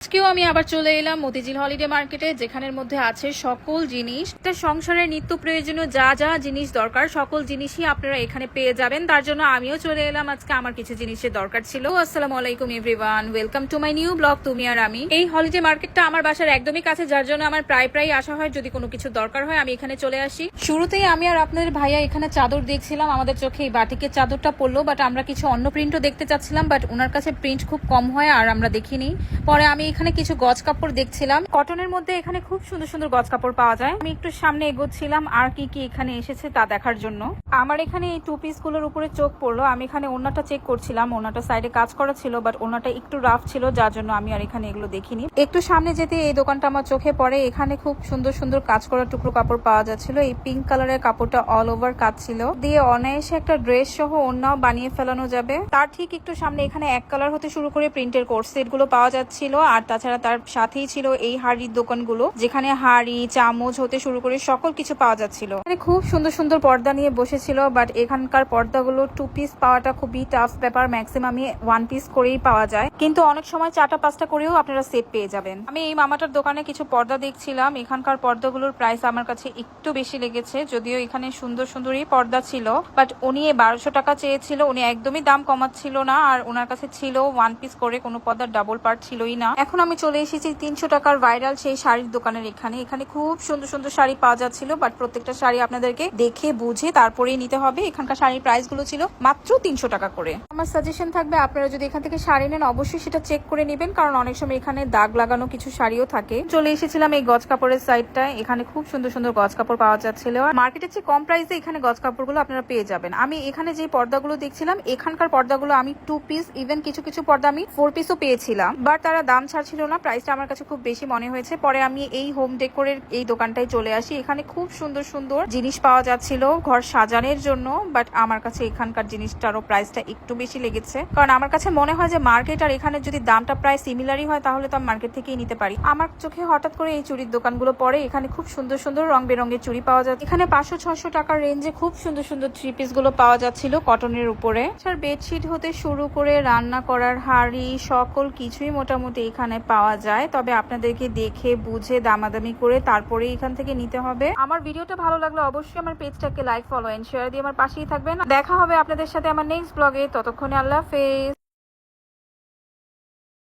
আজকেও আমি আবার চলে এলাম মতিঝিল হলিডে মার্কেটে, যেখানের মধ্যে আছে সকল জিনিস। সংসারের নিত্য প্রয়োজনীয় যা যা জিনিস দরকার সকল জিনিসই আপনারা এখানে পেয়ে যাবেন। তার জন্য আমিও চলে এলাম। আজকে আমার কিছু জিনিসের দরকার ছিল। আসসালামু আলাইকুম everyone, welcome to my new blog তুমি আর আমি। এই হলিডে মার্কেটটা আমার বাসার একদমই কাছে, যার জন্য আমার প্রায় আসা হয়। যদি কোনো কিছু দরকার হয় আমি এখানে চলে আসি। শুরুতেই আমি আর আপনাদের ভাইয়া এখানে চাদর দেখছিলাম। আমাদের চোখে এই বাটিকের চাদরটা পড়লো, বাট আমরা কিছু অন্য প্রিন্টও দেখতে চাচ্ছিলাম, বাট ওনার কাছে প্রিন্ট খুব কম হয় আর আমরা দেখিনি। পরে আমি এখানে কিছু গজ কাপড় দেখছিলাম, কটনের মধ্যে এখানে খুব সুন্দর সুন্দর গজ কাপড় পাওয়া যায়। আমি একটু সামনে এগোচ্ছিলাম আর কি কি এখানে এসেছে তা দেখার জন্য। আমার এখানে এই টু পিস গুলোর উপরে চোখ পড়লো। আমি এখানে ওনাটা চেক করছিলাম, ওনাটা সাইডে কাজ করা ছিল, বাট ওনাটা একটু রাফ ছিল, যার জন্য আমি আর এখানে এগুলো দেখিনি। একটু সামনে যেতে এই দোকানটা আমার চোখে পড়ে। এখানে খুব সুন্দর সুন্দর কাজ করা টুকরো কাপড় পাওয়া যাচ্ছিল। এই পিঙ্ক কালারের কাপড়টা অল ওভার কাজ ছিল, দিয়ে অনায়াসে একটা ড্রেস সহ ওড়নাও বানিয়ে ফেলানো যাবে। তার ঠিক একটু সামনে এখানে এক কালার হতে শুরু করে প্রিন্টের কোট সেট গুলো পাওয়া যাচ্ছিল। আর তাছাড়া তার সাথেই ছিল এই হাড়ির দোকানগুলো, যেখানে হাড়ি চামচ হতে শুরু করে সকল কিছু পাওয়া যাচ্ছিল। মানে খুব সুন্দর সুন্দর পর্দা নিয়ে বসেছিল, বাট এখানকার পর্দাগুলো টু পিস পাওয়াটা খুবই টাফ ব্যাপার। ম্যাক্সিমামই ওয়ান পিস করেই পাওয়া যায়, কিন্তু অনেক সময় 4টা 5টা করেও আপনারা সেট পেয়ে যাবেন। আমি এই মামাটার দোকানে কিছু পর্দা দেখছিলাম। এখানকার পর্দাগুলোর প্রাইস আমার কাছে একটু বেশি লেগেছে, যদিও এখানে সুন্দর সুন্দরই পর্দা ছিল, বাট উনি 1200 টাকা চেয়েছিল। উনি একদমই দাম কমাচ্ছিল না, আর ওনার কাছে ছিল ওয়ান পিস করে, কোনো পর্দার ডাবল পার্ট ছিলই না। এখন আমি চলে এসেছি 300 টাকার ভাইরাল সেই শাড়ির দোকানের এখানে। এখানে খুব সুন্দর সুন্দর শাড়ি পাওয়া যাচ্ছিল, বাট প্রত্যেকটা শাড়ি আপনাদেরকে দেখে বুঝে তারপরেই নিতে হবে। এখানকার শাড়ির প্রাইস গুলো ছিল মাত্র 300 টাকা করে। আমার সাজেশন থাকবে, আপনারা যদি এখান থেকে শাড়ি নেন অবশ্যই সেটা চেক করে নেবেন, কারণ অনেক সময় এখানে দাগ লাগানো কিছু শাড়িও থাকে। চলে এসেছিলাম এই গজ কাপড়ের সাইডটায়। এখানে খুব সুন্দর সুন্দর গজ কাপড় পাওয়া যাচ্ছিল, আর মার্কেটের চেয়ে কম প্রাইসে এখানে গজ কাপড়গুলো আপনারা পেয়ে যাবেন। আমি এখানে যে পর্দাগুলো দেখছিলাম, এখানকার পর্দাগুলো আমি 2 পিস, ইভেন কিছু কিছু পর্দা আমি 4 পিসও পেয়েছিলাম, বাট তারা দাম ছাড়ছিল না। প্রাইসটা আমার কাছে খুব বেশি মনে হয়েছে। পরে আমি এই হোম ডেকোরের এই দোকানটায় চলে আসি। এখানে খুব সুন্দর সুন্দর জিনিস পাওয়া যাচ্ছিল ঘর সাজানোর জন্য, বাট আমার কাছে এখানকার জিনিসটারও প্রাইসটা একটু বেশি লেগেছে, কারণ আমার কাছে মনে হয় যে মার্কেট আর এখানে যদি দামটা প্রায় সিমিলারই হয় তাহলে তো আমি মার্কেট থেকেই নিতে পারি। আমার চোখে হঠাৎ করে এই চুড়ির দোকানগুলো পড়ে। এখানে খুব সুন্দর সুন্দর রং বেরঙের চুড়ি পাওয়া যায়। এখানে 500-600 টাকার রেঞ্জে খুব সুন্দর সুন্দর 3 পিস গুলো পাওয়া যাচ্ছিল কটনের উপরে। আর বেডশিট হতে শুরু করে রান্না করার হাঁড়ি সকল কিছুই মোটামুটি এখানে পাওয়া যায়, তবে আপনাদেরকে দেখে বুঝে দামাদামি করে তারপরে এখান থেকে নিতে হবে। আমার ভিডিওটা ভালো লাগলে অবশ্যই আমার পেজটাকে লাইক, ফলো এন্ড শেয়ার দিয়ে আমার পাশেই থাকবেন। দেখা হবে আপনাদের সাথে আমার নেক্সট ব্লগে। ততক্ষণে আল্লাহ হাফেজ।